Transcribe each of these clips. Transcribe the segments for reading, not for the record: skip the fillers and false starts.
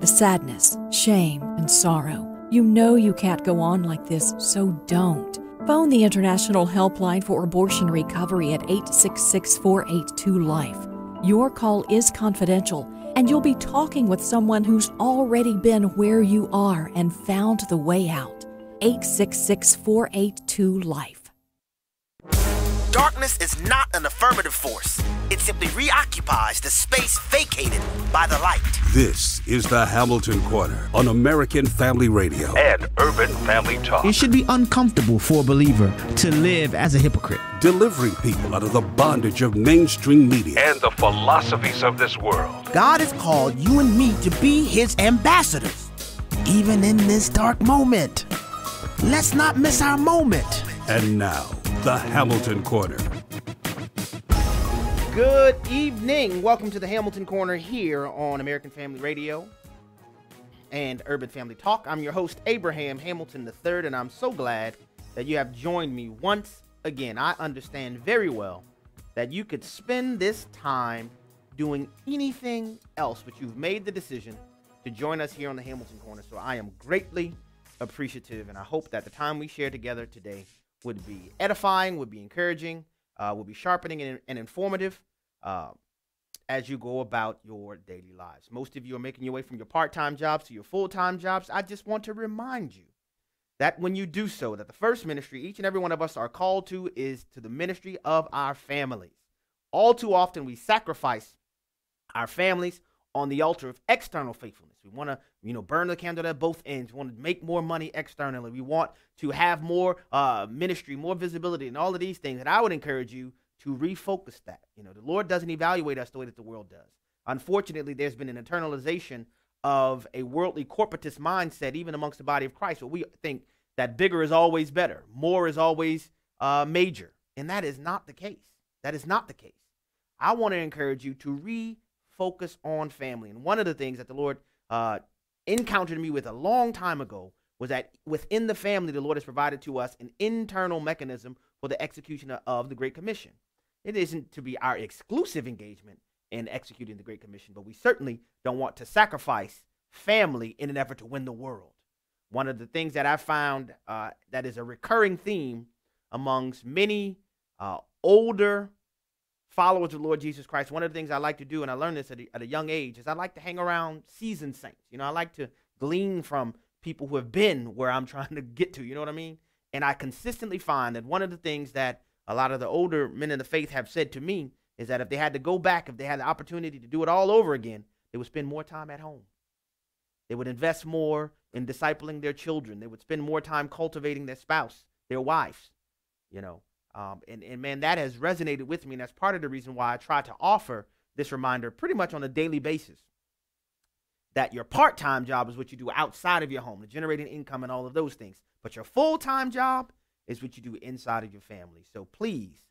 the sadness, shame, and sorrow. You know you can't go on like this, so don't. Phone the International Helpline for Abortion Recovery at 866-482-LIFE. Your call is confidential, and you'll be talking with someone who's already been where you are and found the way out. 866-482-LIFE. Darkness is not an affirmative force. It simply reoccupies the space vacated by the light. This is the Hamilton Corner on American Family Radio and Urban Family Talk. It should be uncomfortable for a believer to live as a hypocrite. Delivering people out of the bondage of mainstream media and the philosophies of this world. God has called you and me to be his ambassadors, even in this dark moment. Let's not miss our moment. And now, the Hamilton Corner. Good evening. Welcome to the Hamilton Corner here on American Family Radio and Urban Family Talk. I'm your host, Abraham Hamilton III, and I'm so glad that you have joined me once again. I understand very well that you could spend this time doing anything else, but you've made the decision to join us here on the Hamilton Corner. So I am greatly appreciative, and I hope that the time we share together today would be edifying, would be encouraging, will be sharpening and informative as you go about your daily lives. Most of you are making your way from your part-time jobs to your full-time jobs. I just want to remind you that when you do so, that the first ministry each and every one of us are called to is to the ministry of our families. All too often we sacrifice our families on the altar of external faithfulness. We want to, burn the candle at both ends. We want to make more money externally. We want to have more ministry, more visibility, and all of these things. And I would encourage you to refocus that. The Lord doesn't evaluate us the way that the world does. Unfortunately, there's been an internalization of a worldly corporatist mindset, even amongst the body of Christ, where we think that bigger is always better, more is always major. And that is not the case. That is not the case. I want to encourage you to refocus on family. And one of the things that the Lord encountered me with a long time ago was that within the family, the Lord has provided to us an internal mechanism for the execution of the Great Commission. It isn't to be our exclusive engagement in executing the Great Commission, but we certainly don't want to sacrifice family in an effort to win the world. One of the things that I found that is a recurring theme amongst many older followers of the Lord Jesus Christ, one of the things I like to do, and I learned this at a young age, is I like to hang around seasoned saints. I like to glean from people who have been where I'm trying to get to, you know what I mean? And I consistently find that one of the things that a lot of the older men in the faith have said to me is that if they had to go back, if they had the opportunity to do it all over again, they would spend more time at home. They would invest more in discipling their children. They would spend more time cultivating their spouse, their wives, And man, that has resonated with me, and that's part of the reason why I try to offer this reminder pretty much on a daily basis, that your part-time job is what you do outside of your home, the generating income and all of those things. But your full-time job is what you do inside of your family. So please,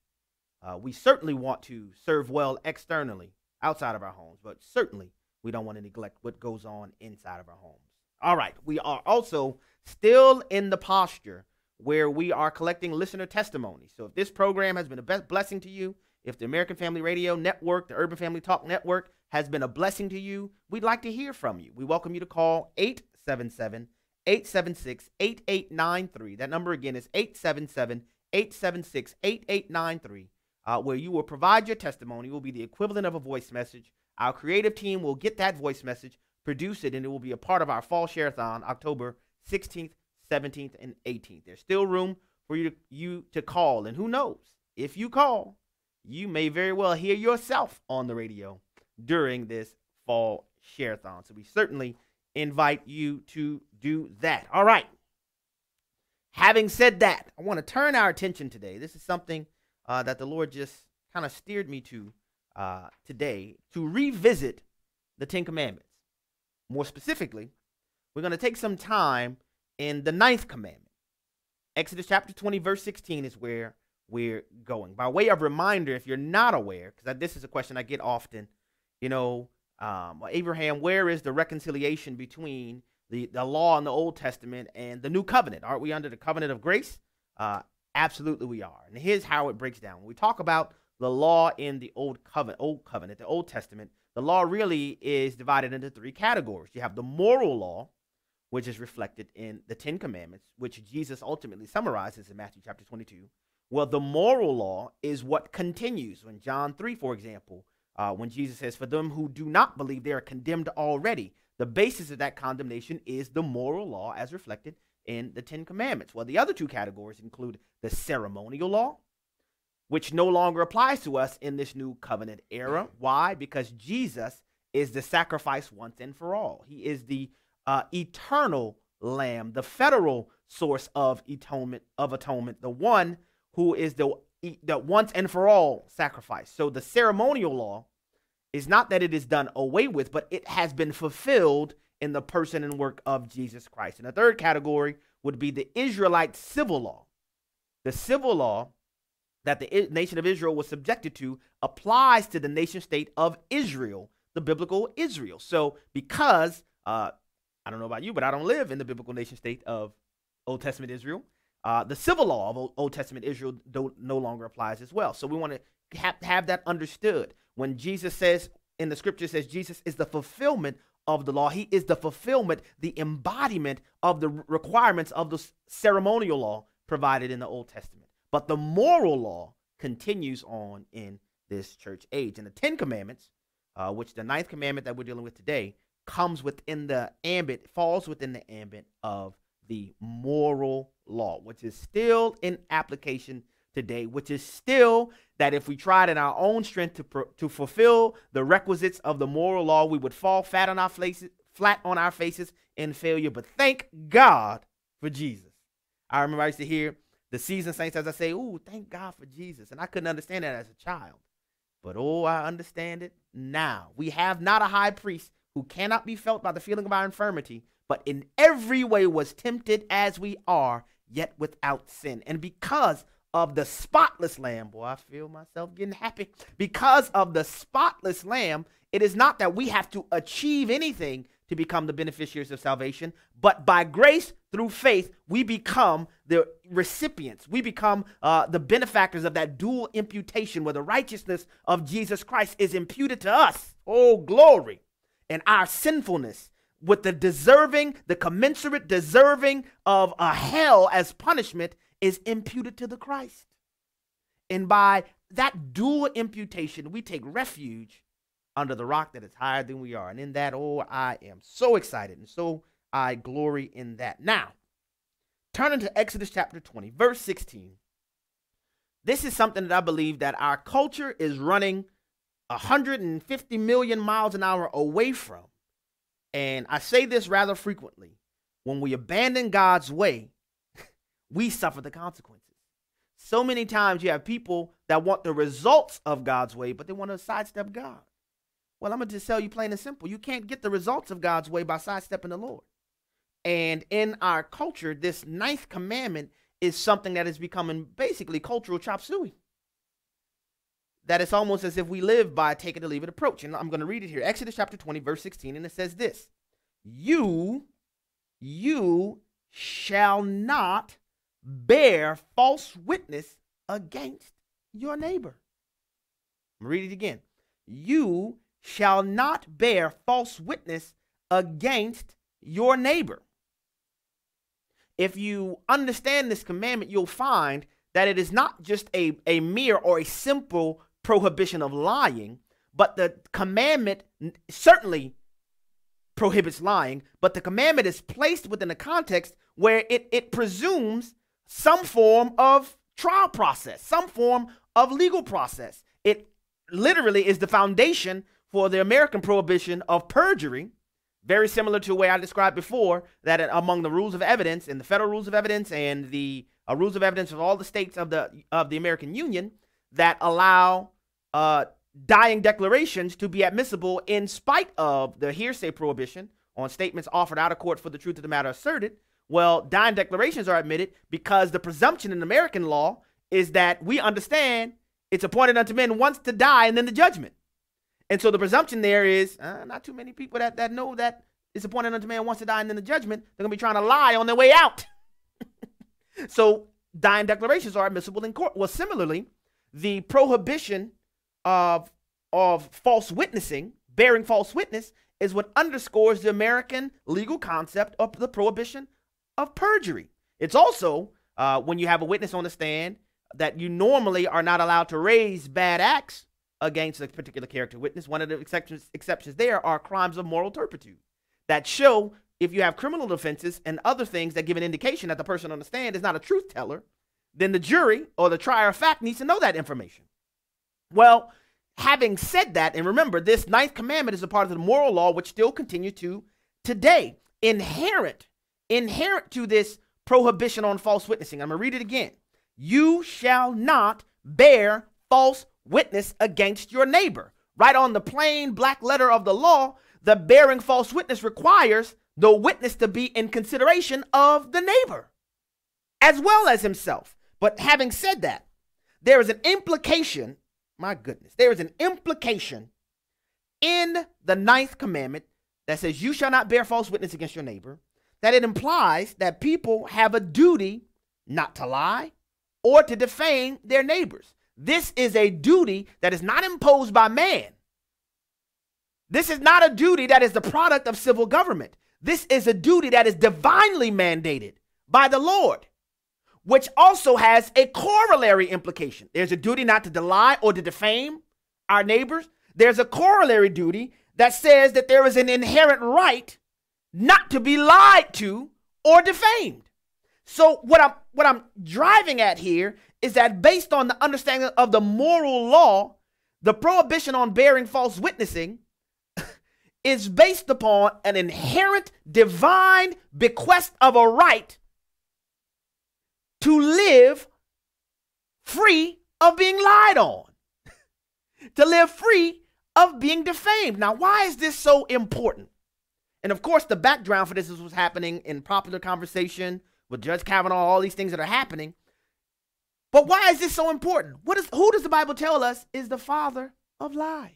we certainly want to serve well externally outside of our homes, but certainly we don't want to neglect what goes on inside of our homes. All right, we are also still in the posture where we are collecting listener testimonies. So if this program has been a blessing to you, if the American Family Radio Network, the Urban Family Talk Network has been a blessing to you, we'd like to hear from you. We welcome you to call 877-876-8893. That number again is 877-876-8893, where you will provide your testimony. It will be the equivalent of a voice message. Our creative team will get that voice message, produce it, and it will be a part of our Fall Share-a-thon, October 16th, 17th, and 18th. There's still room for you to call. And who knows, if you call, you may very well hear yourself on the radio during this Fall Share-a-thon. So we certainly invite you to do that. All right. Having said that, I want to turn our attention today. This is something that the Lord just kind of steered me to today, to revisit the Ten Commandments. More specifically, we're going to take some time in the 9th commandment. Exodus chapter 20, verse 16 is where we're going. By way of reminder, if you're not aware, because this is a question I get often, Abraham, where is the reconciliation between the law in the Old Testament and the new covenant? Aren't we under the covenant of grace? Absolutely we are. And here's how it breaks down. When we talk about the law in the Old Covenant, the Old Testament, the law really is divided into three categories. You have the moral law, which is reflected in the Ten Commandments, which Jesus ultimately summarizes in Matthew chapter 22. Well, the moral law is what continues. In John 3, for example, when Jesus says, for them who do not believe, they are condemned already. The basis of that condemnation is the moral law as reflected in the Ten Commandments. Well, the other two categories include the ceremonial law, which no longer applies to us in this new covenant era. Why? Because Jesus is the sacrifice once and for all. He is the eternal lamb, the federal source of atonement, the one who is the once and for all sacrifice. So the ceremonial law is not that it is done away with, but it has been fulfilled in the person and work of Jesus Christ. And the third category would be the Israelite civil law. The civil law that the nation of Israel was subjected to applies to the nation state of Israel, the biblical Israel. So because, I don't know about you, but I don't live in the biblical nation state of Old Testament Israel, the civil law of Old Testament Israel no longer applies as well. So we want to have that understood. When Jesus says, in the scripture says, Jesus is the fulfillment of the law. He is the fulfillment, the embodiment of the requirements of the ceremonial law provided in the Old Testament. But the moral law continues on in this church age. And the Ten Commandments, which the ninth commandment that we're dealing with today, comes within the ambit, falls within the ambit of the moral law, which is still in application today, which is still that if we tried in our own strength to fulfill the requisites of the moral law, we would fall flat on our faces in failure. But thank God for Jesus. I remember I used to hear the seasoned saints, as I say, "Ooh, thank God for Jesus." And I couldn't understand that as a child. But oh, I understand it now. We have not a high priest who cannot be felt by the feeling of our infirmity, but in every way was tempted as we are, yet without sin. And because of the spotless lamb, boy, I feel myself getting happy. Because of the spotless lamb, it is not that we have to achieve anything to become the beneficiaries of salvation, but by grace through faith, we become the recipients. We become the benefactors of that dual imputation where the righteousness of Jesus Christ is imputed to us. Oh, glory. And our sinfulness with the commensurate deserving of a hell as punishment is imputed to the Christ. And by that dual imputation, we take refuge under the rock that is higher than we are. And in that, oh, I am so excited. And so I glory in that. Now, turning to Exodus chapter 20, verse 16. This is something that I believe that our culture is running 150 million miles an hour away from. And I say this rather frequently. When we abandon God's way, we suffer the consequences. So many times you have people that want the results of God's way, but they want to sidestep God. Well, I'm going to just tell you plain and simple. You can't get the results of God's way by sidestepping the Lord. And in our culture, this ninth commandment is something that is becoming basically cultural chop suey. That it's almost as if we live by a take it or leave it approach. And I'm going to read it here. Exodus chapter 20, verse 16, and it says this. You shall not bear false witness against your neighbor. I'm going to read it again. You shall not bear false witness against your neighbor. If you understand this commandment, you'll find that it is not just a mere or a simple prohibition of lying, but the commandment certainly prohibits lying, but the commandment is placed within a context where it presumes some form of trial process, some form of legal process. It literally is the foundation for the American prohibition of perjury, very similar to the way I described before, that among the rules of evidence and the federal rules of evidence and the rules of evidence of all the states of the American Union that allow dying declarations to be admissible in spite of the hearsay prohibition on statements offered out of court for the truth of the matter asserted. Well, dying declarations are admitted because the presumption in American law is that we understand it's appointed unto men once to die and then the judgment. And so the presumption there is not too many people that know that it's appointed unto man once to die and then the judgment. They're going to be trying to lie on their way out. So dying declarations are admissible in court. Well, similarly, the prohibition of false witnessing bearing false witness is what underscores the American legal concept of the prohibition of perjury. It's also when you have a witness on the stand that you normally are not allowed to raise bad acts against a particular character witness. One of the exceptions there are crimes of moral turpitude that show if you have criminal offenses and other things that give an indication that the person on the stand is not a truth teller, then the jury or the trier of fact needs to know that information. Well, having said that, and remember, this 9th commandment is a part of the moral law which still continues to today. Inherent to this prohibition on false witnessing. I'm going to read it again. You shall not bear false witness against your neighbor. Right on the plain black letter of the law, the bearing false witness requires the witness to be in consideration of the neighbor as well as himself. But having said that, there is an implication, my goodness, there is an implication in the 9th commandment that says you shall not bear false witness against your neighbor, that it implies that people have a duty not to lie or to defame their neighbors. This is a duty that is not imposed by man. This is not a duty that is the product of civil government. This is a duty that is divinely mandated by the Lord, which also has a corollary implication. There's a duty not to lie or to defame our neighbors. There's a corollary duty that says that there is an inherent right not to be lied to or defamed. So what I'm driving at here is that based on the understanding of the moral law, the prohibition on bearing false witnessing is based upon an inherent divine bequest of a right to live free of being lied on, to live free of being defamed. Now, why is this so important? And of course, the background for this is what's happening in popular conversation with Judge Kavanaugh, all these things that are happening. But why is this so important? Who does the Bible tell us is the father of lies?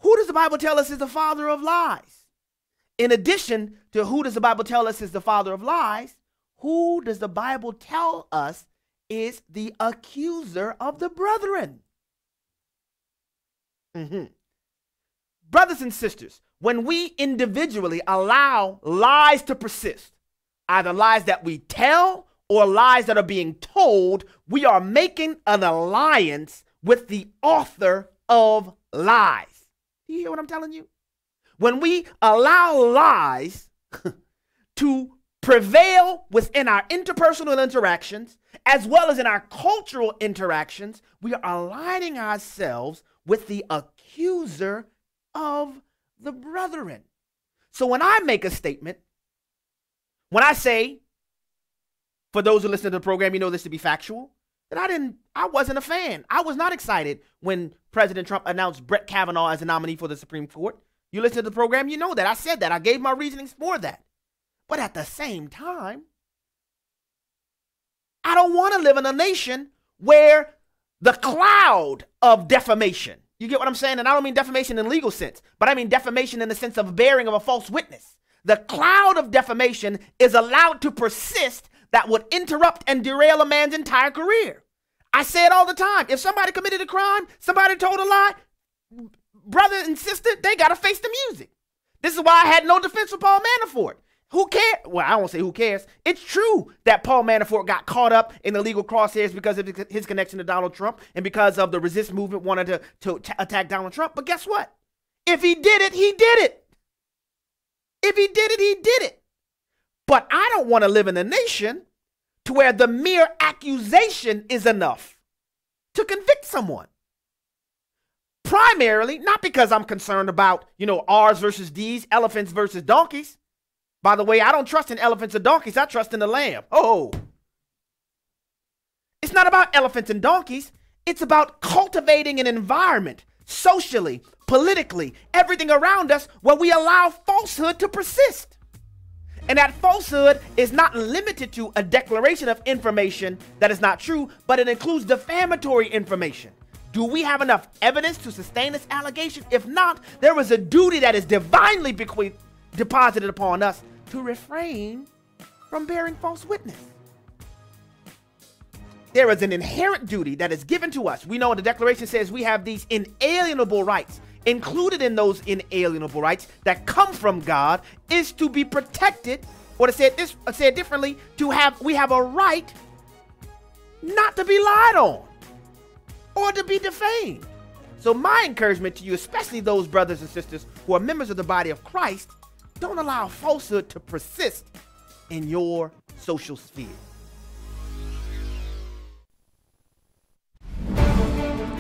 Who does the Bible tell us is the father of lies? In addition to who does the Bible tell us is the father of lies, who does the Bible tell us is the accuser of the brethren? Brothers and sisters, when we individually allow lies to persist, either lies that we tell or lies that are being told, we are making an alliance with the author of lies. Do you hear what I'm telling you? When we allow lies to prevail within our interpersonal interactions, as well as in our cultural interactions, we are aligning ourselves with the accuser of the brethren. So when I make a statement, when I say, for those who listen to the program, you know this to be factual, that I wasn't a fan. I was not excited when President Trump announced Brett Kavanaugh as a nominee for the Supreme Court. You listen to the program, you know that. I said that. I gave my reasonings for that. But at the same time, I don't want to live in a nation where the cloud of defamation, you get what I'm saying? And I don't mean defamation in legal sense, but I mean defamation in the sense of bearing of a false witness. The cloud of defamation is allowed to persist that would interrupt and derail a man's entire career. I say it all the time. If somebody committed a crime, somebody told a lie, brother and sister, they got to face the music. This is why I had no defense for Paul Manafort. Who cares? Well, I won't say who cares. It's true that Paul Manafort got caught up in the legal crosshairs because of his connection to Donald Trump and because of the resist movement wanted to attack Donald Trump. But guess what? If he did it, he did it. If he did it, he did it. But I don't want to live in a nation to where the mere accusation is enough to convict someone. Primarily, not because I'm concerned about, R's versus D's, elephants versus donkeys. By the way, I don't trust in elephants or donkeys. I trust in the lamb. Oh. It's not about elephants and donkeys. It's about cultivating an environment, socially, politically, everything around us where we allow falsehood to persist. And that falsehood is not limited to a declaration of information that is not true, but it includes defamatory information. Do we have enough evidence to sustain this allegation? If not, there is a duty that is divinely deposited upon us to refrain from bearing false witness. there is an inherent duty that is given to us. We know the Declaration says we have these inalienable rights. Included in those inalienable rights that come from God is to be protected, or to say it differently, we have a right not to be lied on or to be defamed. So my encouragement to you, especially those brothers and sisters who are members of the body of Christ, don't allow falsehood to persist in your social sphere.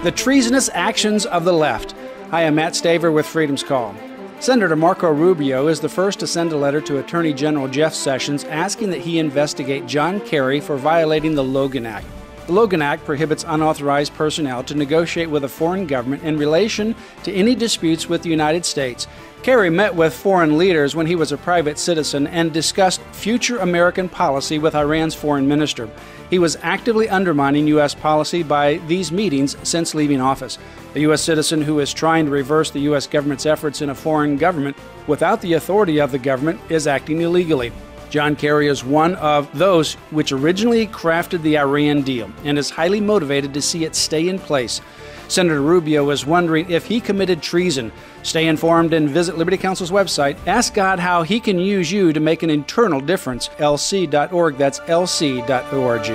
The treasonous actions of the left. Hi, I'm Matt Staver with Freedom's Call. Senator Marco Rubio is the first to send a letter to Attorney General Jeff Sessions asking that he investigate John Kerry for violating the Logan Act. The Logan Act prohibits unauthorized personnel to negotiate with a foreign government in relation to any disputes with the United States. Kerry met with foreign leaders when he was a private citizen and discussed future American policy with Iran's foreign minister. He was actively undermining U.S. policy by these meetings since leaving office. A U.S. citizen who is trying to reverse the U.S. government's efforts in a foreign government without the authority of the government is acting illegally. John Kerry is one of those which originally crafted the Iran deal and is highly motivated to see it stay in place. Senator Rubio is wondering if he committed treason. Stay informed and visit Liberty Counsel's website. Ask God how he can use you to make an eternal difference. lc.org, that's lc.org.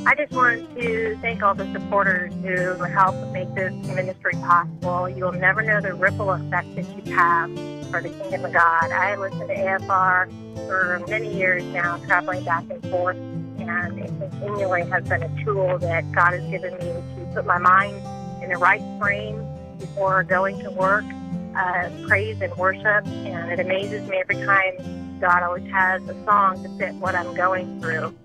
I just wanted to thank all the supporters who help make this ministry possible. You will never know the ripple effect that you have for the kingdom of God. I listened to AFR for many years now, traveling back and forth, and it continually has been a tool that God has given me to put my mind in the right frame before going to work, praise and worship, and it amazes me every time God always has a song to fit what I'm going through.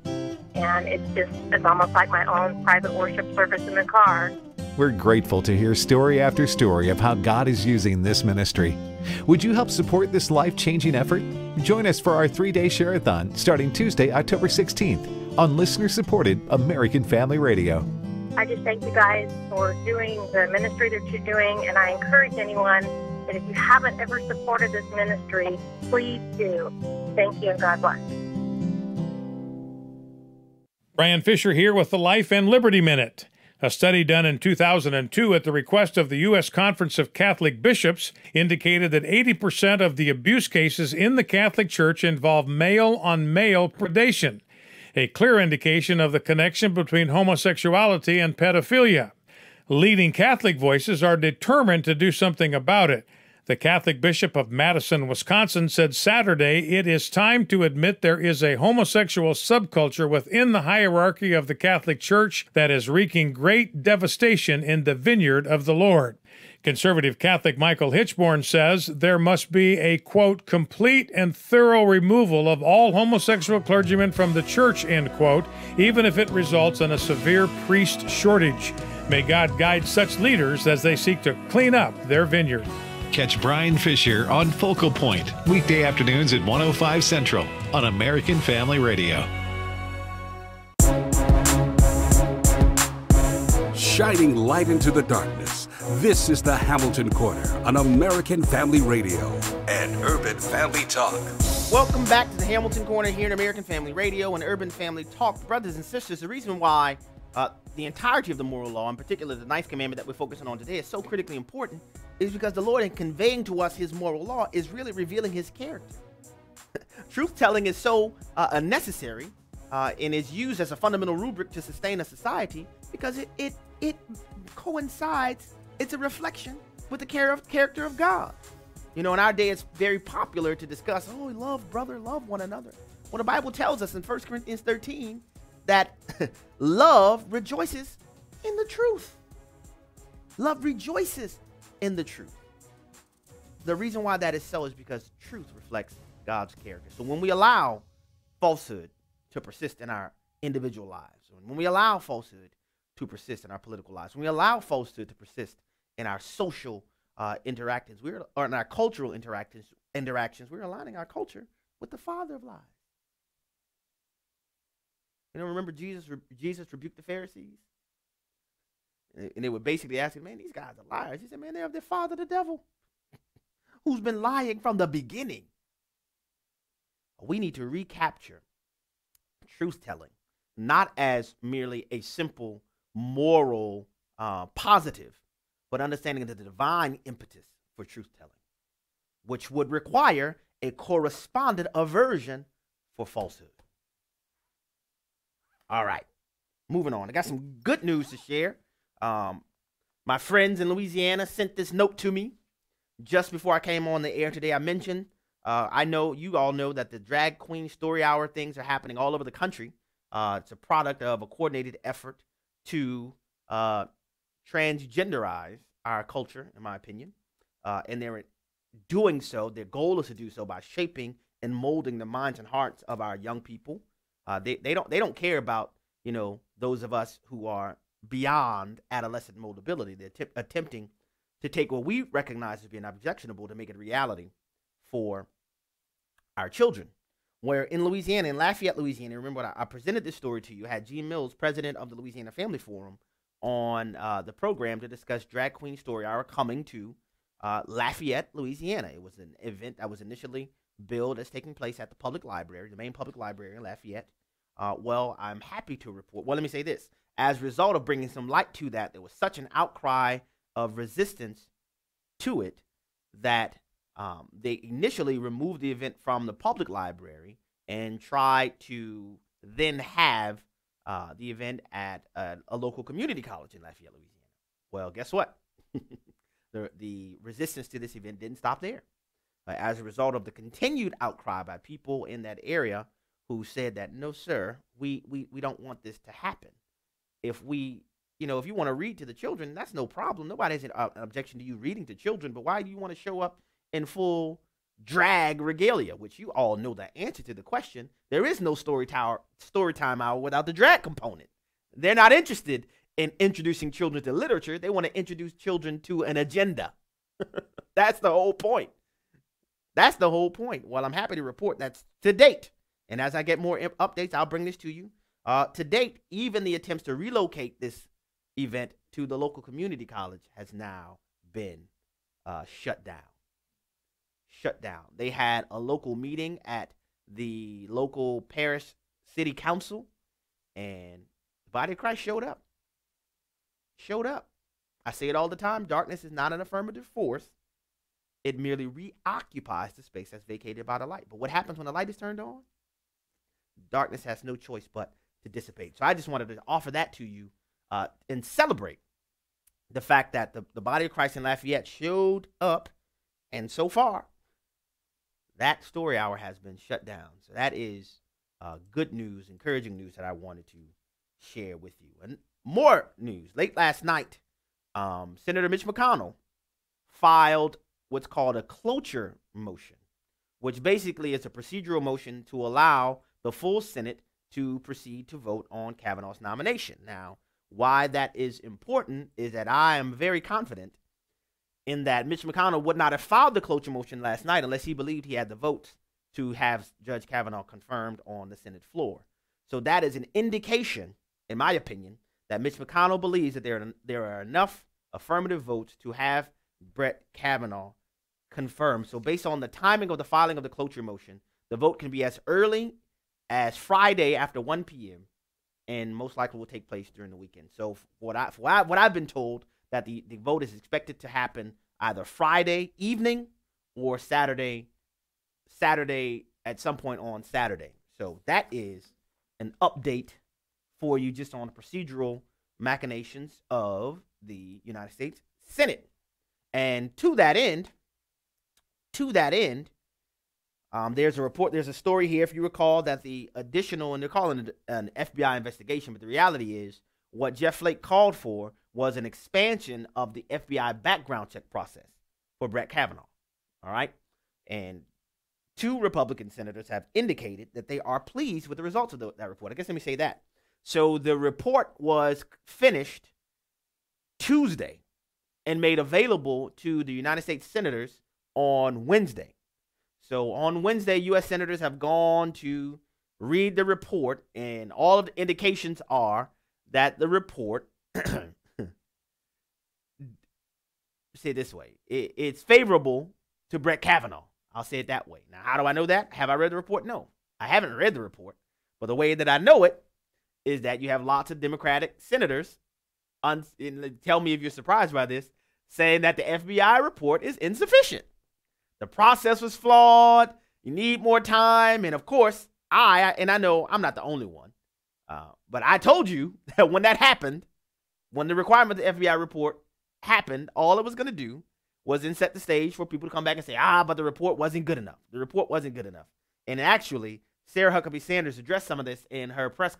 And it's almost like my own private worship service in the car. We're grateful to hear story after story of how God is using this ministry. Would you help support this life-changing effort? Join us for our 3-day share-a-thon starting Tuesday, October 16th on listener-supported American Family Radio. I just thank you guys for doing the ministry that you're doing, and I encourage anyone that if you haven't ever supported this ministry, please do. Thank you, and God bless. Brian Fisher here with the Life and Liberty Minute. A study done in 2002 at the request of the U.S. Conference of Catholic Bishops indicated that 80% of the abuse cases in the Catholic Church involve male-on-male predation, a clear indication of the connection between homosexuality and pedophilia. Leading Catholic voices are determined to do something about it. The Catholic Bishop of Madison, Wisconsin, said Saturday it is time to admit there is a homosexual subculture within the hierarchy of the Catholic Church that is wreaking great devastation in the vineyard of the Lord. Conservative Catholic Michael Hitchborn says there must be a, quote, complete and thorough removal of all homosexual clergymen from the church, end quote, even if it results in a severe priest shortage. May God guide such leaders as they seek to clean up their vineyard. Catch Brian Fisher on Focal Point, weekday afternoons at 1:05 Central on American Family Radio. Shining light into the darkness. This is the Hamilton Corner on American Family Radio and Urban Family Talk. Welcome back to the Hamilton Corner here in American Family Radio and Urban Family Talk. Brothers and sisters, the reason why the entirety of the moral law, in particular the ninth commandment that we're focusing on today, is so critically important is because the Lord, in conveying to us his moral law, is really revealing his character. Truth-telling is so necessary and is used as a fundamental rubric to sustain a society because it coincides, it's a reflection with the character of God. You know, in our day, it's very popular to discuss, oh, love brother, love one another. Well, the Bible tells us in 1 Corinthians 13 that love rejoices in the truth. Love rejoices in the truth. The reason why that is so is because truth reflects God's character. So when we allow falsehood to persist in our individual lives, when we allow falsehood to persist in our political lives, when we allow falsehood to persist in our social interactions, or in our cultural interactions, we're aligning our culture with the father of lies. You know, remember Jesus rebuked the Pharisees? And they were basically asking, man, these guys are liars. He said, man, they have their father, the devil, who's been lying from the beginning. We need to recapture truth-telling, not as merely a simple moral positive, but understanding the divine impetus for truth-telling, which would require a correspondent aversion for falsehood. All right, moving on. I got some good news to share. My friends in Louisiana sent this note to me just before I came on the air today. I mentioned, I know you all know that the drag queen story hour things are happening all over the country. It's a product of a coordinated effort to transgenderize our culture, in my opinion. And they're doing so. Their goal is to do so by shaping and molding the minds and hearts of our young people. They don't care about, you know, those of us who are beyond adolescent moldability. They're attempting to take what we recognize as being objectionable to make it reality for our children. Where in Louisiana, in Lafayette, Louisiana, remember when I presented this story to you, I had Gene Mills, president of the Louisiana Family Forum, on the program to discuss Drag Queen Story Hour coming to Lafayette, Louisiana. It was an event that was initially billed as taking place at the public library, the main public library in Lafayette. Well, I'm happy to report. Well, let me say this. As a result of bringing some light to that, there was such an outcry of resistance to it that they initially removed the event from the public library and tried to then have the event at a local community college in Lafayette, Louisiana. Well, guess what? The resistance to this event didn't stop there. As a result of the continued outcry by people in that area who said that, no, sir, we don't want this to happen. If you want to read to the children, that's no problem. Nobody has an objection to you reading to children, but why do you want to show up in full drag regalia, which you all know the answer to the question? There is no story time hour without the drag component. They're not interested in introducing children to literature. They want to introduce children to an agenda. That's the whole point. That's the whole point. Well, I'm happy to report that's to date. And as I get more updates, I'll bring this to you. To date, even the attempts to relocate this event to the local community college has now been shut down. Shut down. They had a local meeting at the local parish city council, and the body of Christ showed up. Showed up. I say it all the time. Darkness is not an affirmative force. It merely reoccupies the space that's vacated by the light. But what happens when the light is turned on? Darkness has no choice but to dissipate. So I just wanted to offer that to you and celebrate the fact that the body of Christ in Lafayette showed up, and so far, that story hour has been shut down. So that is good news, encouraging news that I wanted to share with you. And more news. Late last night, Senator Mitch McConnell filed what's called a cloture motion, which basically is a procedural motion to allow the full Senate to proceed to vote on Kavanaugh's nomination. Now, why that is important is that I am very confident in that Mitch McConnell would not have filed the cloture motion last night unless he believed he had the votes to have Judge Kavanaugh confirmed on the Senate floor. So that is an indication, in my opinion, that Mitch McConnell believes that there are enough affirmative votes to have Brett Kavanaugh confirmed. So based on the timing of the filing of the cloture motion, the vote can be as early as Friday after 1 p.m. and most likely will take place during the weekend. So what I've been told, that the vote is expected to happen either Friday evening or Saturday at some point on Saturday. So that is an update for you just on the procedural machinations of the United States Senate. And to that end, there's a story here, if you recall, that the additional, and they're calling it an FBI investigation, but the reality is what Jeff Flake called for was an expansion of the FBI background check process for Brett Kavanaugh. All right. And 2 Republican senators have indicated that they are pleased with the results of that report. I guess let me say that. So the report was finished Tuesday and made available to the United States senators on Wednesday. So on Wednesday, U.S. senators have gone to read the report, and all of the indications are that the report, say it this way, it's favorable to Brett Kavanaugh. I'll say it that way. Now, how do I know that? Have I read the report? No, I haven't read the report. But the way that I know it is that you have lots of Democratic senators, tell me if you're surprised by this, saying that the FBI report is insufficient. The process was flawed. You need more time. And of course, I know I'm not the only one, but I told you that when that happened, when the requirement of the FBI report happened, all it was going to do was then set the stage for people to come back and say, but the report wasn't good enough. The report wasn't good enough. And actually, Sarah Huckabee Sanders addressed some of this in her press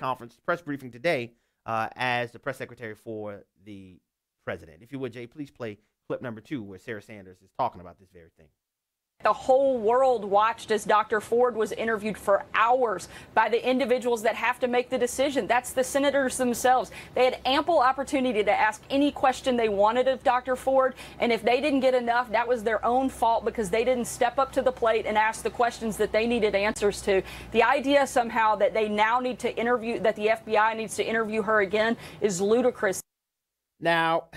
briefing today as the press secretary for the president. If you would, Jay, please play clip number 2 where Sarah Sanders is talking about this very thing. The whole world watched as Dr. Ford was interviewed for hours by the individuals that have to make the decision. That's the senators themselves. They had ample opportunity to ask any question they wanted of Dr. Ford, and if they didn't get enough, that was their own fault because they didn't step up to the plate and ask the questions that they needed answers to. The idea somehow that they now need to interview, that the FBI needs to interview her again is ludicrous. Now,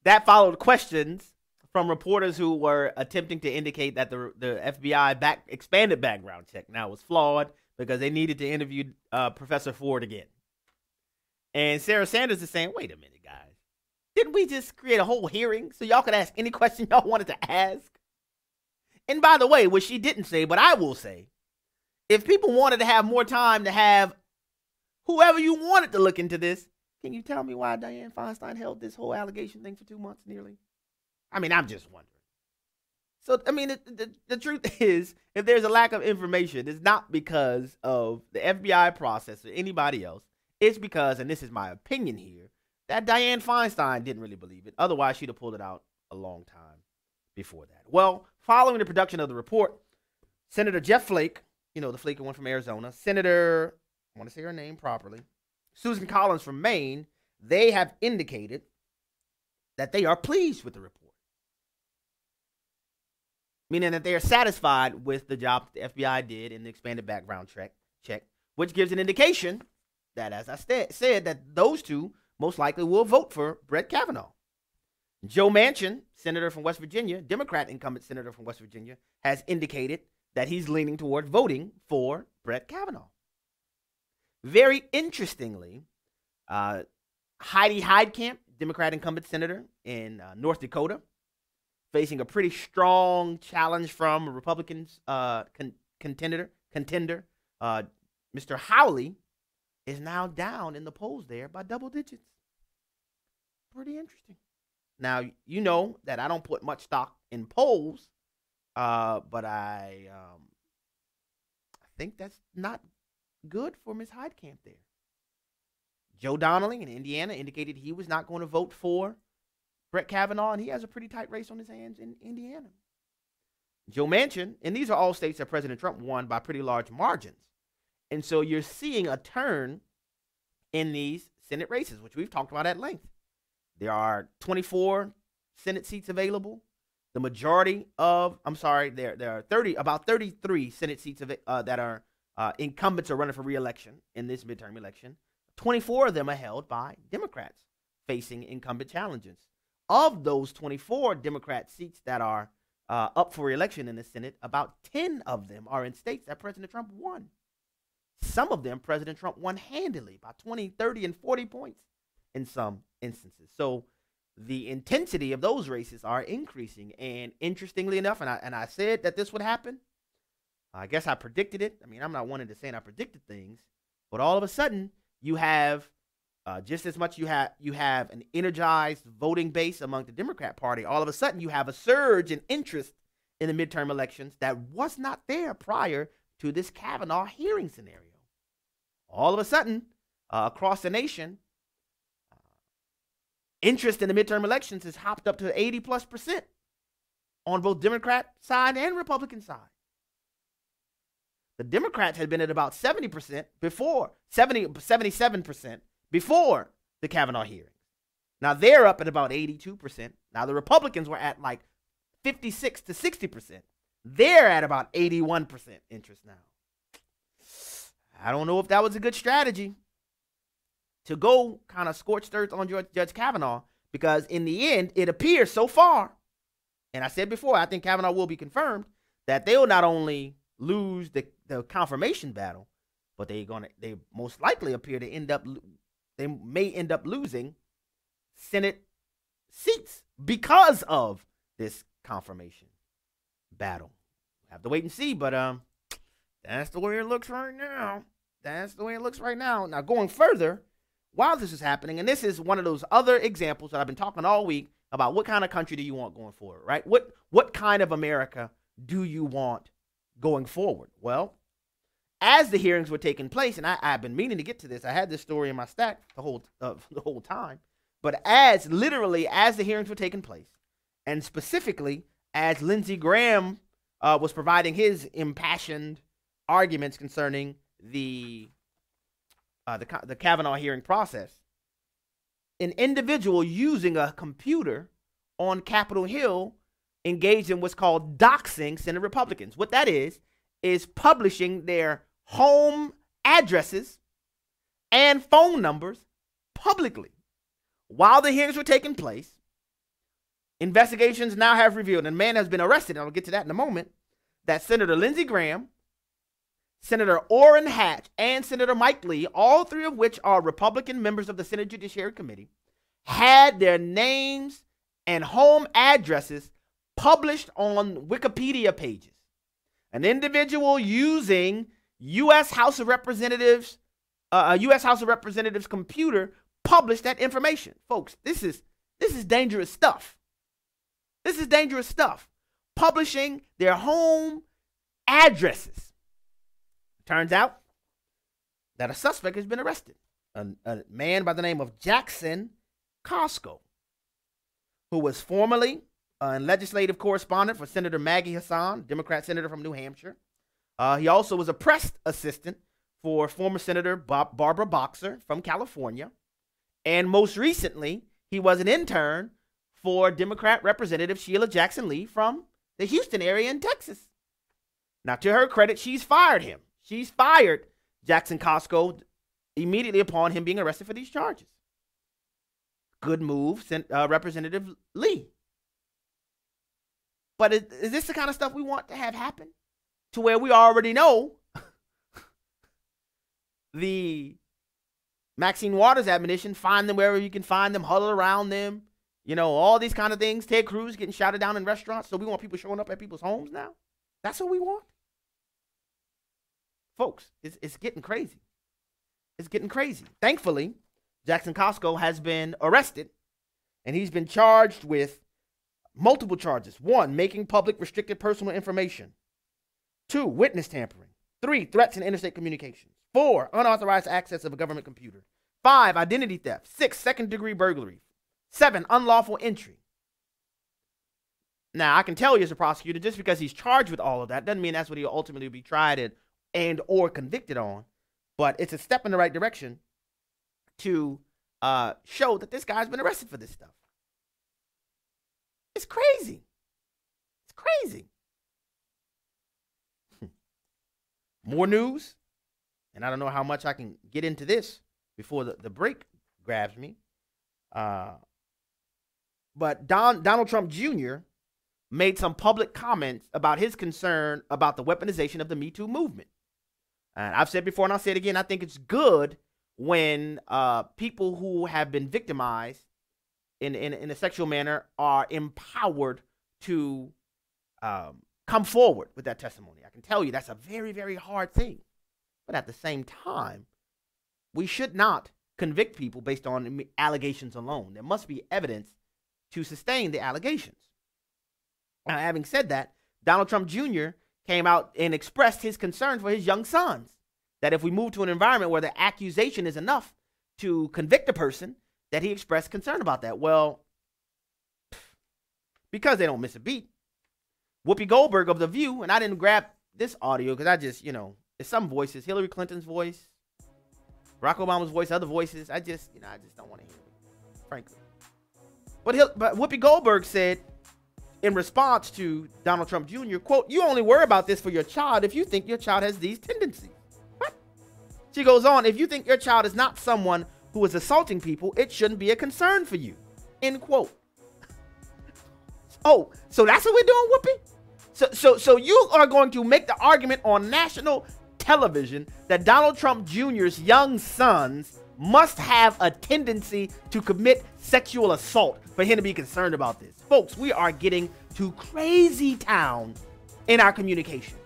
that followed questions from reporters who were attempting to indicate that the FBI expanded background check now was flawed because they needed to interview Professor Ford again. And Sarah Sanders is saying, wait a minute, guys. Didn't we just create a whole hearing so y'all could ask any question y'all wanted to ask? And by the way, what she didn't say, but I will say, if people wanted to have more time to have whoever you wanted to look into this, can you tell me why Dianne Feinstein held this whole allegation thing for 2 months nearly? I mean, I'm just wondering. So, I mean, the truth is, if there's a lack of information, it's not because of the FBI process or anybody else. It's because, and this is my opinion here, that Dianne Feinstein didn't really believe it. Otherwise, she'd have pulled it out a long time before that. Well, following the production of the report, Senator Jeff Flake, you know, the Flake one from Arizona, Senator, I want to say her name properly, Susan Collins from Maine, they have indicated that they are pleased with the report. Meaning that they are satisfied with the job that the FBI did in the expanded background check, which gives an indication that, as I said, that those two most likely will vote for Brett Kavanaugh. Joe Manchin, senator from West Virginia, Democrat incumbent senator from West Virginia, has indicated that he's leaning toward voting for Brett Kavanaugh. Very interestingly, Heidi Heitkamp, Democrat incumbent senator in North Dakota, facing a pretty strong challenge from a Republican contender, Mr. Hawley, is now down in the polls there by double digits. Pretty interesting. Now, you know that I don't put much stock in polls, but I think that's not good for Ms. Heitkamp there. Joe Donnelly in Indiana indicated he was not going to vote for Brett Kavanaugh, and he has a pretty tight race on his hands in Indiana. Joe Manchin, and these are all states that President Trump won by pretty large margins. And so you're seeing a turn in these Senate races, which we've talked about at length. There are 24 Senate seats available. The majority of, there are about 33 Senate seats that are incumbents are running for re-election in this midterm election. 24 of them are held by Democrats facing incumbent challenges. Of those 24 Democrat seats that are up for re-election in the Senate, about 10 of them are in states that President Trump won. Some of them President Trump won handily by 20, 30, and 40 points in some instances. So the intensity of those races are increasing. And interestingly enough, and I said that this would happen. I guess I predicted it. I mean, I'm not wanting to say I predicted things, but all of a sudden you have just as much you have an energized voting base among the Democrat Party. All of a sudden you have a surge in interest in the midterm elections that was not there prior to this Kavanaugh hearing scenario. All of a sudden, across the nation, interest in the midterm elections has hopped up to 80+% on both Democrat side and Republican side. The Democrats had been at about 70% before, 77% before the Kavanaugh hearings. Now they're up at about 82%. Now the Republicans were at like 56 to 60%. They're at about 81% interest now. I don't know if that was a good strategy to go kind of scorched earth on Judge Kavanaugh, because in the end, it appears so far, and I said before, I think Kavanaugh will be confirmed, that they'll not only lose the confirmation battle, but they most likely appear to they may end up losing Senate seats because of this confirmation battle. Have to wait and see, but that's the way it looks right now. That's the way it looks right now. Now, going further, while this is happening, and this is one of those other examples that I've been talking all week about, what kind of country do you want going forward, right? What kind of America do you want going forward? Well, as the hearings were taking place, and I've been meaning to get to this. I had this story in my stack the whole time. But as the hearings were taking place, and specifically as Lindsey Graham was providing his impassioned arguments concerning the Kavanaugh hearing process, an individual using a computer on Capitol Hill engaged in what's called doxing Senate Republicans. What that is publishing their home addresses and phone numbers publicly. While the hearings were taking place, investigations now have revealed, and a man has been arrested, and I'll get to that in a moment, that Senator Lindsey Graham, Senator Orrin Hatch, and Senator Mike Lee, all three of which are Republican members of the Senate Judiciary Committee, had their names and home addresses published on Wikipedia pages. An individual using U.S. House of Representatives, U.S. House of Representatives computer published that information. Folks, this is dangerous stuff. This is dangerous stuff. Publishing their home addresses. Turns out that a suspect has been arrested. A man by the name of Jackson Costco, who was formerly a legislative correspondent for Senator Maggie Hassan, Democrat senator from New Hampshire. He also was a press assistant for former Senator Barbara Boxer from California. And most recently, he was an intern for Democrat Representative Sheila Jackson Lee from the Houston area in Texas. Now, to her credit, she's fired him. She's fired Jackson Costco immediately upon him being arrested for these charges. Good move, Representative Lee. But is this the kind of stuff we want to have happen? To where we already know the Maxine Waters admonition, find them wherever you can find them, huddle around them, all these kind of things. Ted Cruz getting shouted down in restaurants. So we want people showing up at people's homes now? That's what we want? Folks, it's getting crazy. It's getting crazy. Thankfully, Jackson Costco has been arrested, and he's been charged with multiple charges. 1, making public restricted personal information. 2, witness tampering. 3, threats in interstate communications. 4, unauthorized access of a government computer. 5, identity theft. 6, second-degree burglary. 7, unlawful entry. Now, I can tell you as a prosecutor, just because he's charged with all of that doesn't mean that's what he'll ultimately be tried and or convicted on. But it's a step in the right direction to show that this guy's been arrested for this stuff. It's crazy. It's crazy. More news, and I don't know how much I can get into this before the break grabs me. But Donald Trump Jr. made some public comments about his concern about the weaponization of the Me Too movement. And I've said before, and I'll say it again, I think it's good when people who have been victimized in a sexual manner are empowered to come forward with that testimony. I can tell you that's a very, very hard thing. But at the same time, we should not convict people based on allegations alone. There must be evidence to sustain the allegations. Now, having said that, Donald Trump Jr. came out and expressed his concern for his young sons, that if we move to an environment where the accusation is enough to convict a person, that he expressed concern about that. Well, because they don't miss a beat, Whoopi Goldberg of The View, and I didn't grab this audio because I just, it's some voices, Hillary Clinton's voice, Barack Obama's voice, other voices. I just don't want to hear it, frankly. But Whoopi Goldberg said, in response to Donald Trump Jr., quote, "You only worry about this for your child if you think your child has these tendencies." What? She goes on, "If you think your child is not someone who is assaulting people, it shouldn't be a concern for you." End quote. Oh, so that's what we're doing, Whoopi? So you are going to make the argument on national television that Donald Trump Jr.'s young sons must have a tendency to commit sexual assault for him to be concerned about this. Folks, we are getting to crazy town in our communication.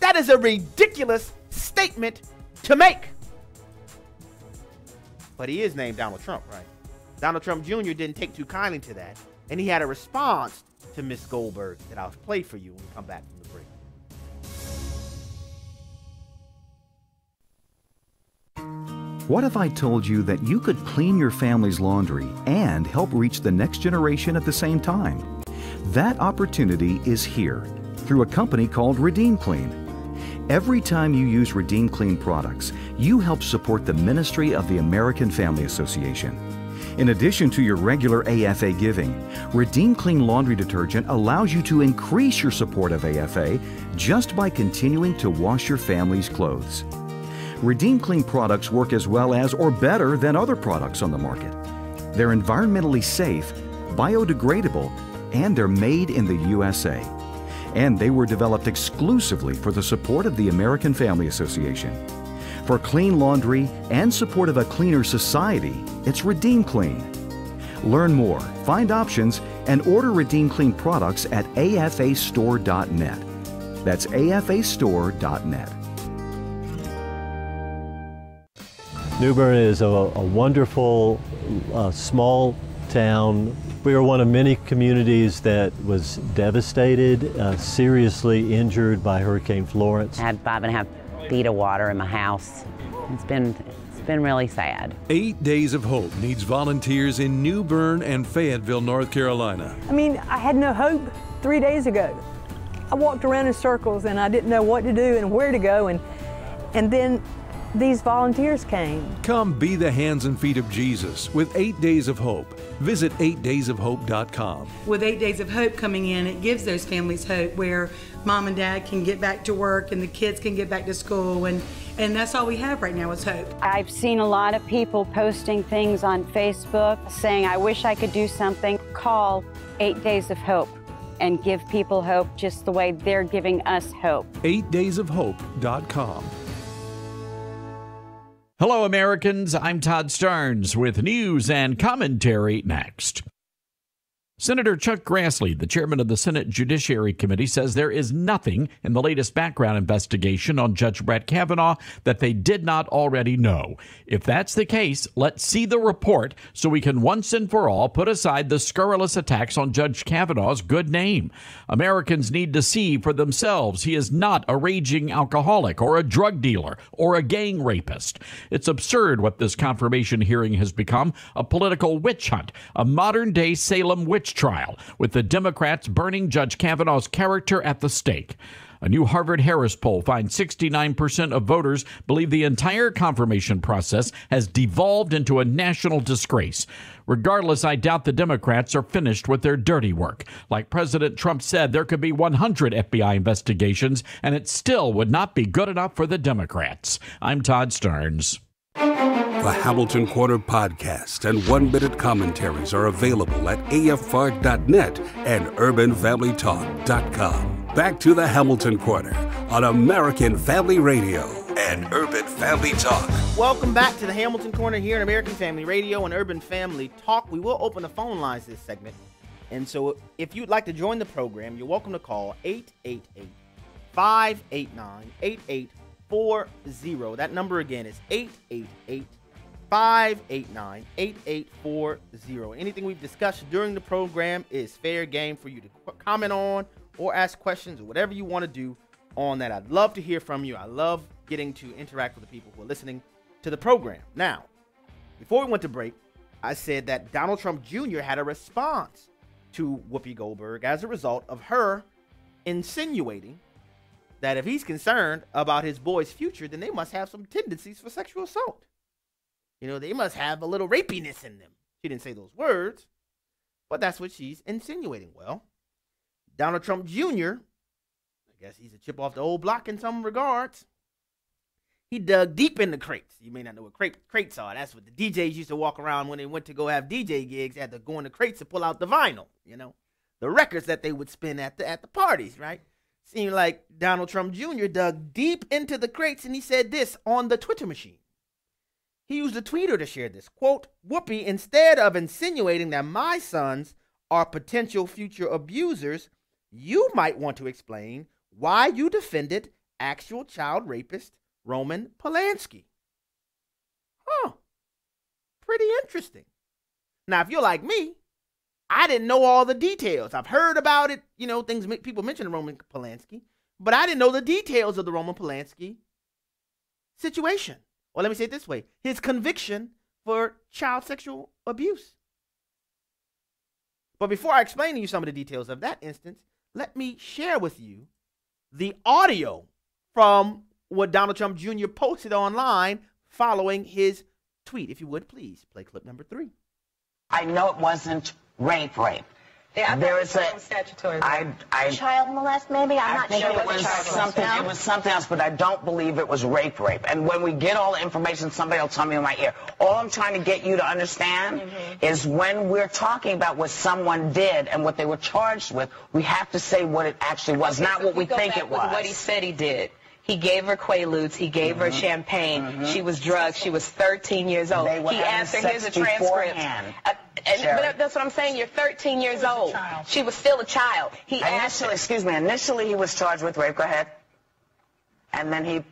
That is a ridiculous statement to make. But he is named Donald Trump, right? Donald Trump Jr. didn't take too kindly to that, and he had a response to Miss Goldberg that I'll play for you when we come back from the break. What if I told you that you could clean your family's laundry and help reach the next generation at the same time? That opportunity is here through a company called Redeem Clean. Every time you use Redeem Clean products, you help support the ministry of the American Family Association. In addition to your regular AFA giving, Redeem Clean laundry detergent allows you to increase your support of AFA just by continuing to wash your family's clothes. Redeem Clean products work as well as or better than other products on the market. They're environmentally safe, biodegradable, and they're made in the USA. And they were developed exclusively for the support of the American Family Association. For clean laundry and support of a cleaner society, it's Redeem Clean. Learn more, find options, and order Redeem Clean products at afastore.net. That's afastore.net. New Bern is a wonderful small town. We are one of many communities that was devastated, seriously injured by Hurricane Florence. I had 5.5 feet of water in my house. It's been really sad. 8 Days of Hope needs volunteers in New Bern and Fayetteville, North Carolina. I mean, I had no hope 3 days ago. I walked around in circles and I didn't know what to do and where to go, and then these volunteers came. Come be the hands and feet of Jesus with 8 Days of Hope. Visit 8daysofhope.com. With 8 Days of Hope coming in, it gives those families hope where mom and dad can get back to work and the kids can get back to school, and that's all we have right now is hope. I've seen a lot of people posting things on Facebook saying, I wish I could do something. Call 8 Days of Hope and give people hope just the way they're giving us hope. 8daysofhope.com. Hello, Americans. I'm Todd Starnes with news and commentary next. Senator Chuck Grassley, the chairman of the Senate Judiciary Committee, says there is nothing in the latest background investigation on Judge Brett Kavanaugh that they did not already know. If that's the case, let's see the report so we can once and for all put aside the scurrilous attacks on Judge Kavanaugh's good name. Americans need to see for themselves he is not a raging alcoholic or a drug dealer or a gang rapist. It's absurd what this confirmation hearing has become, a political witch hunt, a modern-day Salem witch trial, with the Democrats burning Judge Kavanaugh's character at the stake. A new Harvard-Harris poll finds 69% of voters believe the entire confirmation process has devolved into a national disgrace. Regardless, I doubt the Democrats are finished with their dirty work. Like President Trump said, there could be 100 FBI investigations, and it still would not be good enough for the Democrats. I'm Todd Starnes. The Hamilton Corner podcast and 1-minute commentaries are available at afr.net and urbanfamilytalk.com. Back to the Hamilton Corner on American Family Radio and Urban Family Talk. Welcome back to the Hamilton Corner here on American Family Radio and Urban Family Talk. We will open the phone lines this segment. And so if you'd like to join the program, you're welcome to call 888-589-8840. That number again is 888-589-8840. Anything we've discussed during the program is fair game for you to comment on or ask questions or whatever you want to do on that. I'd love to hear from you. I love getting to interact with the people who are listening to the program. Now, before we went to break, I said that Donald Trump Jr. had a response to Whoopi Goldberg as a result of her insinuating that if he's concerned about his boy's future, then they must have some tendencies for sexual assault. You know, they must have a little rapiness in them. She didn't say those words, but that's what she's insinuating. Well, Donald Trump Jr., I guess he's a chip off the old block in some regards. He dug deep in the crates. You may not know what crates are. That's what the DJs used to walk around when they went to go have DJ gigs. They had to go in the crates to pull out the vinyl, you know, the records that they would spin at the parties, right? Seemed like Donald Trump Jr. dug deep into the crates, and he said this on the Twitter machine. He used a tweeter to share this. Quote, Whoopi, instead of insinuating that my sons are potential future abusers, you might want to explain why you defended actual child rapist Roman Polanski. Huh. Pretty interesting. Now, if you're like me, I didn't know all the details. I've heard about it, things people mention Roman Polanski, but I didn't know the details of the Roman Polanski situation. Or let me say it this way, his conviction for child sexual abuse. But before I explain to you some of the details of that instance, let me share with you the audio from what Donald Trump Jr. posted online following his tweet. If you would, please play clip number 3. I know it wasn't rape. Yeah, there is a statutory. Child molest, maybe. I'm not sure. It was something. It was something else, but I don't believe it was rape. And when we get all the information, somebody will tell me in my ear. All I'm trying to get you to understand is when we're talking about what someone did and what they were charged with, we have to say what it actually was, not what we think it was. What he said he did. He gave her Quaaludes. He gave her champagne. She was drugged. She was 13 years old. He asked her, here's a transcript. But that's what I'm saying. You're 13 years old. She was still a child. Initially he was charged with rape. Go ahead. And then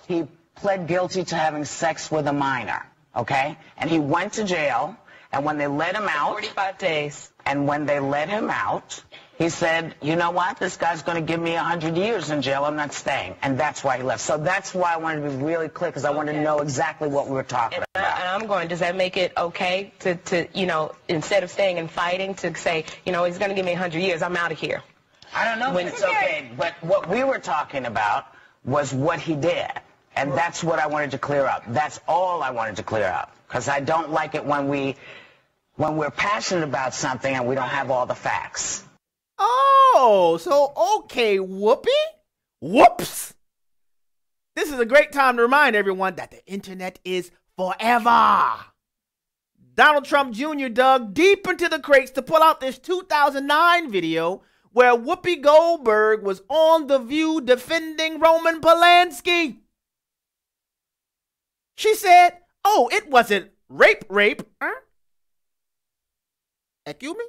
he pled guilty to having sex with a minor. Okay? And he went to jail. And when they let him out, 45 days. And when they let him out, he said, you know what? This guy's going to give me 100 years in jail. I'm not staying. And that's why he left. So that's why I wanted to be really clear, because I wanted to know exactly what we were talking about. And I'm going, does that make it okay to instead of staying and fighting, to say, he's going to give me 100 years, I'm out of here? I don't know if it's okay, but what we were talking about was what he did. And that's what I wanted to clear up. That's all I wanted to clear up. Because I don't like it when we're passionate about something and we don't have all the facts. Oh, so okay, Whoopi? Whoops! This is a great time to remind everyone that the internet is forever. Donald Trump Jr. dug deep into the crates to pull out this 2009 video where Whoopi Goldberg was on The View defending Roman Polanski. She said, oh, it wasn't rape. Huh? Excuse me?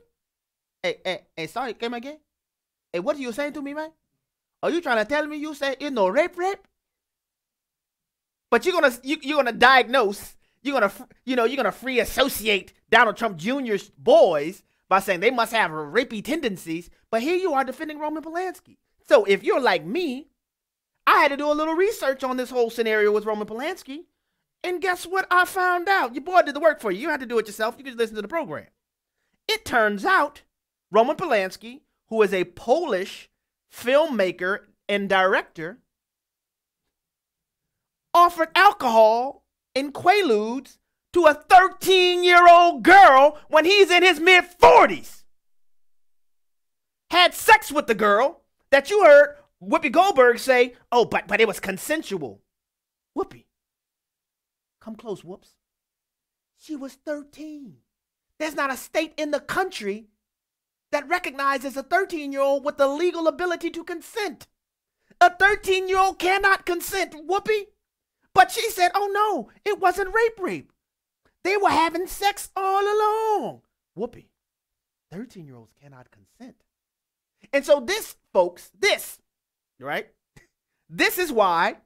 Hey, sorry, come again? Hey, what are you saying to me, man? Are you trying to tell me you say it's no rape? But you're gonna diagnose, you're gonna free associate Donald Trump Jr.'s boys by saying they must have rapey tendencies. But here you are defending Roman Polanski. So if you're like me, I had to do a little research on this whole scenario with Roman Polanski. And guess what I found out? Your boy did the work for you. You don't have to do it yourself. You can just listen to the program. It turns out Roman Polanski, who is a Polish filmmaker and director, offered alcohol and Quaaludes to a 13-year-old girl when he's in his mid-40s. Had sex with the girl that you heard Whoopi Goldberg say, oh, but it was consensual. Whoopi, come close, Whoops. She was 13. There's not a state in the country that recognizes a 13-year-old with the legal ability to consent. A 13-year-old cannot consent, Whoopi. But she said, oh no, it wasn't rape. They were having sex all along. Whoopi, 13-year-olds cannot consent. And so this, folks, right? This is why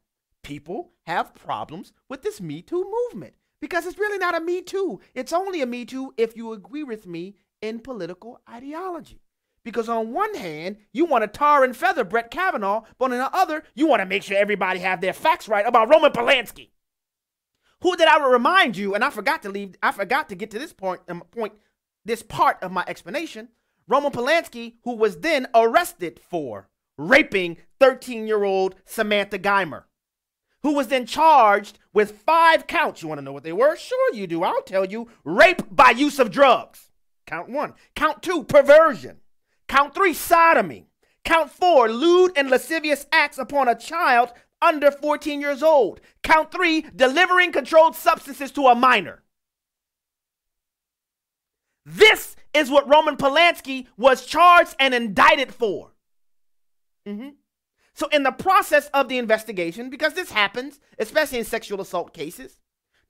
people have problems with this Me Too movement. Because it's really not a Me Too. It's only a Me Too if you agree with me in political ideology. Because on one hand, you want to tar and feather Brett Kavanaugh, but on the other, you want to make sure everybody have their facts right about Roman Polanski. Who did I remind you, and I forgot to get to this this part of my explanation. Roman Polanski, who was then arrested for raping 13-year-old Samantha Geimer, who was then charged with 5 counts. You want to know what they were? Sure you do. I'll tell you. Rape by use of drugs. Count 1. Count 2, perversion. Count 3, sodomy. Count 4, lewd and lascivious acts upon a child under 14 years old. Count 3, delivering controlled substances to a minor. This is what Roman Polanski was charged and indicted for. So in the process of the investigation, because this happens, especially in sexual assault cases,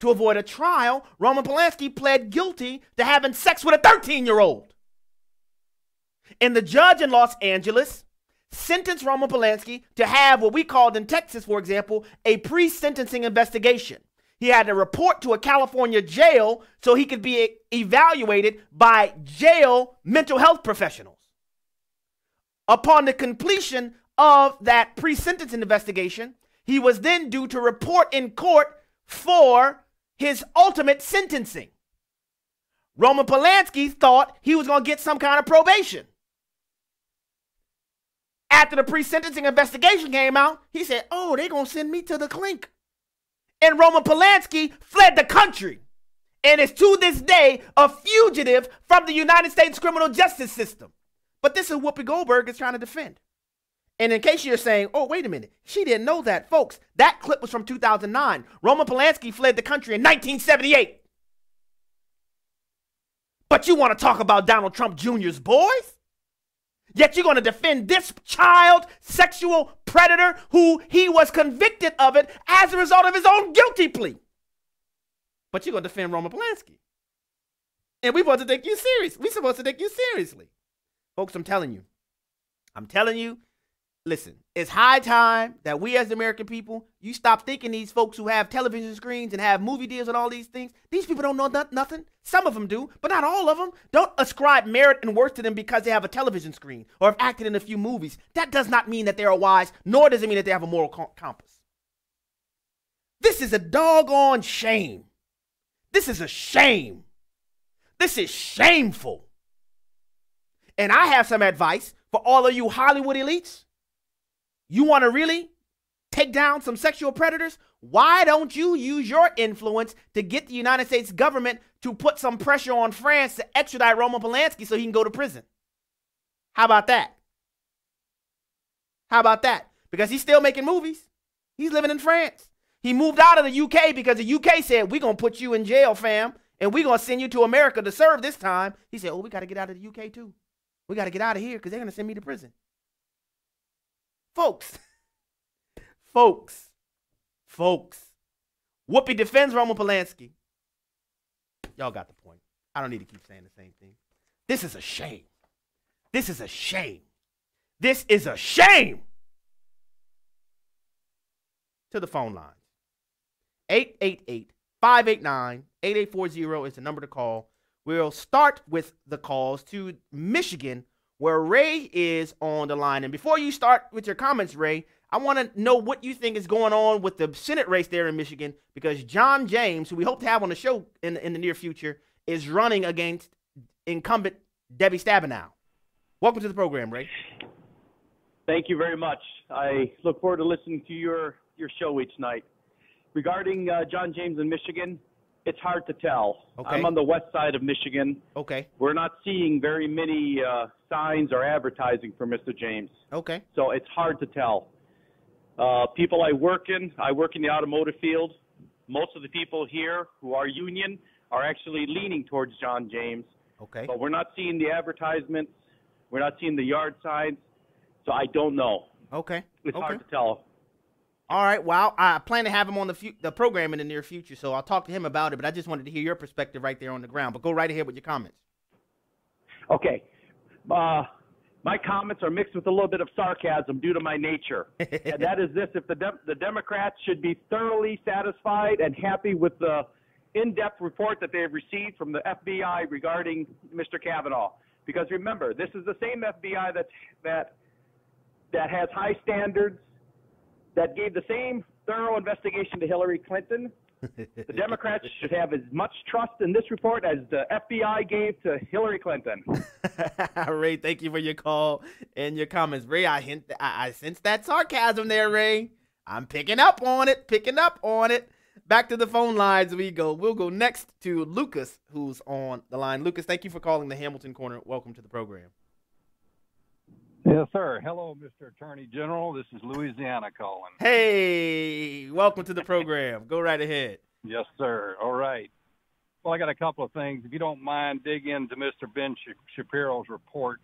to avoid a trial, Roman Polanski pled guilty to having sex with a 13-year-old. And the judge in Los Angeles sentenced Roman Polanski to have what we called in Texas, for example, a pre-sentencing investigation. He had to report to a California jail so he could be evaluated by jail mental health professionals. Upon the completion of that pre-sentencing investigation, he was then due to report in court for his ultimate sentencing. Roman Polanski thought he was going to get some kind of probation. After the pre-sentencing investigation came out, he said, oh, they're going to send me to the clink. And Roman Polanski fled the country and is to this day a fugitive from the United States criminal justice system. But this is Whoopi Goldberg is trying to defend. And in case you're saying, oh, wait a minute, she didn't know that, folks, that clip was from 2009. Roman Polanski fled the country in 1978. But you want to talk about Donald Trump Jr.'s boys? Yet you're going to defend this child sexual predator who he was convicted of it as a result of his own guilty plea. But you're going to defend Roman Polanski. And we're supposed to take you serious. We're supposed to take you seriously. Folks, I'm telling you, listen, it's high time that we as the American people, you stop thinking these folks who have television screens and have movie deals and all these things, these people don't know nothing. Some of them do, but not all of them. Don't ascribe merit and worth to them because they have a television screen or have acted in a few movies. That does not mean that they are wise, nor does it mean that they have a moral compass. This is a doggone shame. This is a shame. This is shameful. And I have some advice for all of you Hollywood elites. You want to really take down some sexual predators? Why don't you use your influence to get the United States government to put some pressure on France to extradite Roman Polanski so he can go to prison? How about that? How about that? Because he's still making movies. He's living in France. He moved out of the UK because the UK said, we're going to put you in jail, fam, and we're going to send you to America to serve this time. He said, oh, we got to get out of the UK too. We got to get out of here because they're going to send me to prison. Folks, Whoopi defends Roman Polanski. Y'all got the point. I don't need to keep saying the same thing. This is a shame. This is a shame. This is a shame. To the phone lines. 888-589-8840 is the number to call. We'll start with the calls to Michigan, where Ray is on the line. And before you start with your comments, Ray, I want to know what you think is going on with the Senate race there in Michigan, because John James, who we hope to have on the show in the near future, is running against incumbent Debbie Stabenow. Welcome to the program, Ray. Thank you very much. I look forward to listening to your show each night. Regarding John James in Michigan, it's hard to tell. Okay. I'm on the west side of Michigan. Okay. We're not seeing very many signs or advertising for Mr. James. Okay. So it's hard to tell. People I work in the automotive field. Most of the people here who are union are actually leaning towards John James. Okay. But we're not seeing the advertisements. We're not seeing the yard signs. So I don't know. Okay. It's hard to tell. All right. Well, I plan to have him on the program in the near future, so I'll talk to him about it. But I just wanted to hear your perspective right there on the ground. But go right ahead with your comments. Okay. My comments are mixed with a little bit of sarcasm due to my nature. And that is this: if the Democrats should be thoroughly satisfied and happy with the in-depth report that they have received from the FBI regarding Mr. Kavanaugh. Because remember, this is the same FBI that has high standards, that gave the same thorough investigation to Hillary Clinton. The Democrats should have as much trust in this report as the FBI gave to Hillary Clinton. Ray, thank you for your call and your comments. Ray, I sense that sarcasm there, Ray. I'm picking up on it. Back to the phone lines we go. We'll go next to Lucas, who's on the line. Lucas, thank you for calling the Hamilton Corner. Welcome to the program. Yes, sir. Hello, Mr. Attorney General. This is Louisiana calling. Hey, welcome to the program. Go right ahead. Yes, sir. All right. Well, I got a couple of things. If you don't mind, dig into Mr. Ben Shapiro's report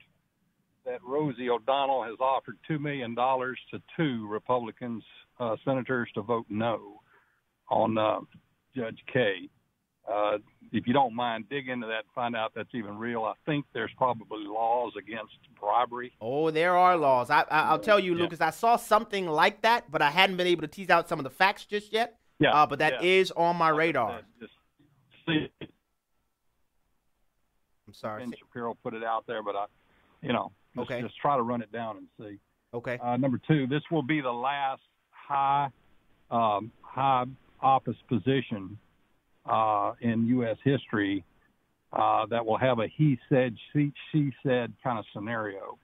that Rosie O'Donnell has offered $2 million to 2 Republicans, senators, to vote no on Judge K. If you don't mind, dig into that and find out if that's even real. I think there's probably laws against bribery. Oh, there are laws. I'll tell you, Lucas, I saw something like that, but I hadn't been able to tease out some of the facts just yet. Yeah. But that is on my radar. I'm sorry. Ben Shapiro put it out there, but just try to run it down and see. Okay. Number 2, this will be the last high office position in U.S. history that will have a he said, she said kind of scenario.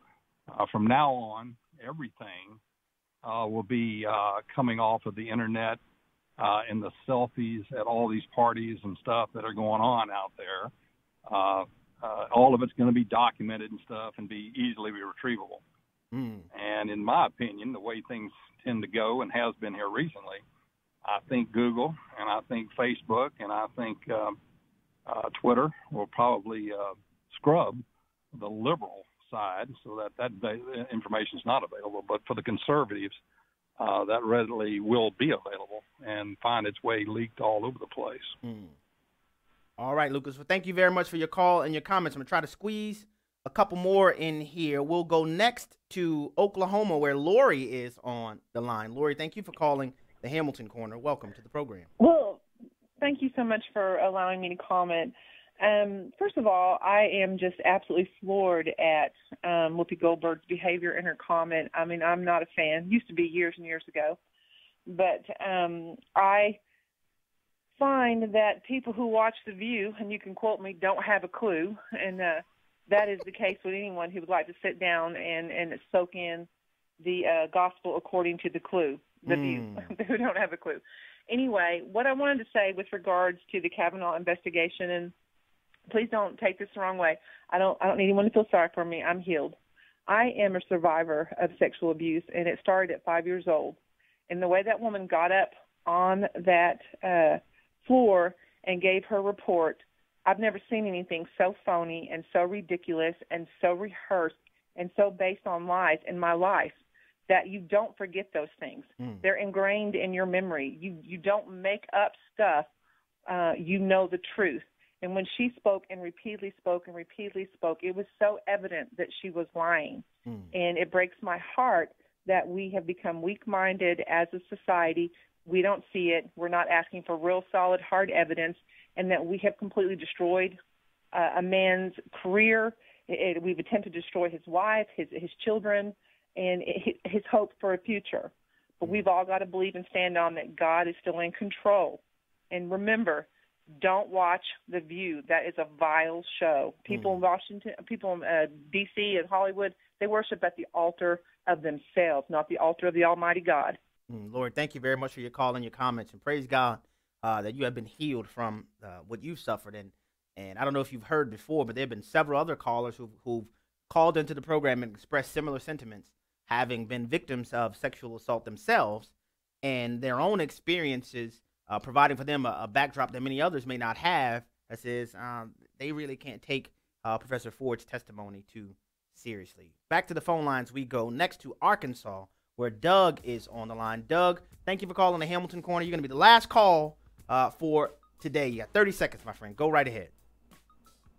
From now on, everything will be coming off of the internet and the selfies at all these parties and stuff that are going on out there. All of it's going to be documented and stuff and be easily retrievable. And in my opinion, the way things tend to go and has been here recently, I think Google and I think Facebook and I think Twitter will probably scrub the liberal side so that information is not available. But for the conservatives, that readily will be available and find its way leaked all over the place. All right, Lucas. Well, thank you very much for your call and your comments. I'm going to try to squeeze a couple more in here. We'll go next to Oklahoma, where Lori is on the line. Lori, thank you for calling the Hamilton Corner. Welcome to the program. Well, thank you so much for allowing me to comment. First of all, I am just absolutely floored at Whoopi Goldberg's behavior in her comment. I mean, I'm not a fan. Used to be years and years ago. But I find that people who watch The View, and you can quote me, don't have a clue. And that is the case with anyone who would like to sit down and soak in the gospel according to The View, who don't have a clue. Anyway, what I wanted to say with regards to the Kavanaugh investigation, and please don't take this the wrong way. I don't need anyone to feel sorry for me. I'm healed. I am a survivor of sexual abuse, and it started at 5 years old. And the way that woman got up on that floor and gave her report, I've never seen anything so phony and so ridiculous and so rehearsed and so based on lies in my life that you don't forget those things. They're ingrained in your memory. You don't make up stuff. You know the truth. And when she spoke and repeatedly spoke, it was so evident that she was lying. And it breaks my heart that we have become weak-minded as a society. We don't see it. We're not asking for real, solid, hard evidence, and that we have completely destroyed a man's career. We've attempted to destroy his wife, his children, and his hope for a future. But we've all got to believe and stand on that God is still in control. And remember, don't watch The View. That is a vile show. People in Washington, people in D.C. and Hollywood, they worship at the altar of themselves, not the altar of the Almighty God. Lord, thank you very much for your call and your comments, and praise God that you have been healed from what you've suffered. And I don't know if you've heard before, but there have been several other callers who've called into the program and expressed similar sentiments, having been victims of sexual assault themselves, and their own experiences providing for them a backdrop that many others may not have, that says they really can't take Professor Ford's testimony too seriously. Back to the phone lines we go. Next to Arkansas, where Doug is on the line. Doug, thank you for calling the Hamilton Corner. You're going to be the last call for today. You got 30 seconds, my friend. Go right ahead.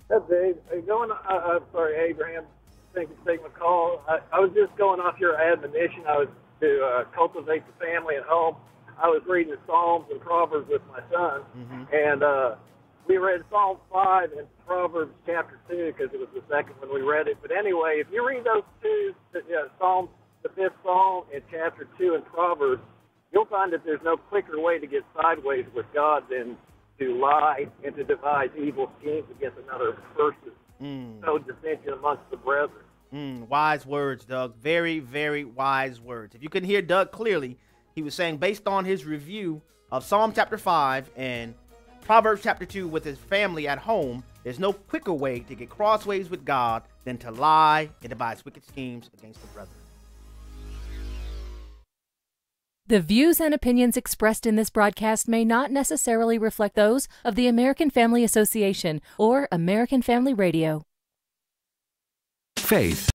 Hey, Dave. I'm sorry, Abraham. Thank you for taking my call. I was just going off your admonition. I was to cultivate the family at home. I was reading the Psalms and Proverbs with my son, and we read Psalm 5 and Proverbs chapter 2 because it was the second one we read it. But anyway, if you read those two, Psalms, the 5th Psalm and chapter 2 in Proverbs, you'll find that there's no quicker way to get sideways with God than to lie and to devise evil schemes against another person. So dissension amongst the brethren. Wise words, Doug. Very, very wise words. If you couldn't hear Doug clearly, he was saying based on his review of Psalm chapter 5 and Proverbs chapter 2 with his family at home, there's no quicker way to get crossways with God than to lie and devise wicked schemes against the brethren. The views and opinions expressed in this broadcast may not necessarily reflect those of the American Family Association or American Family Radio. Faith,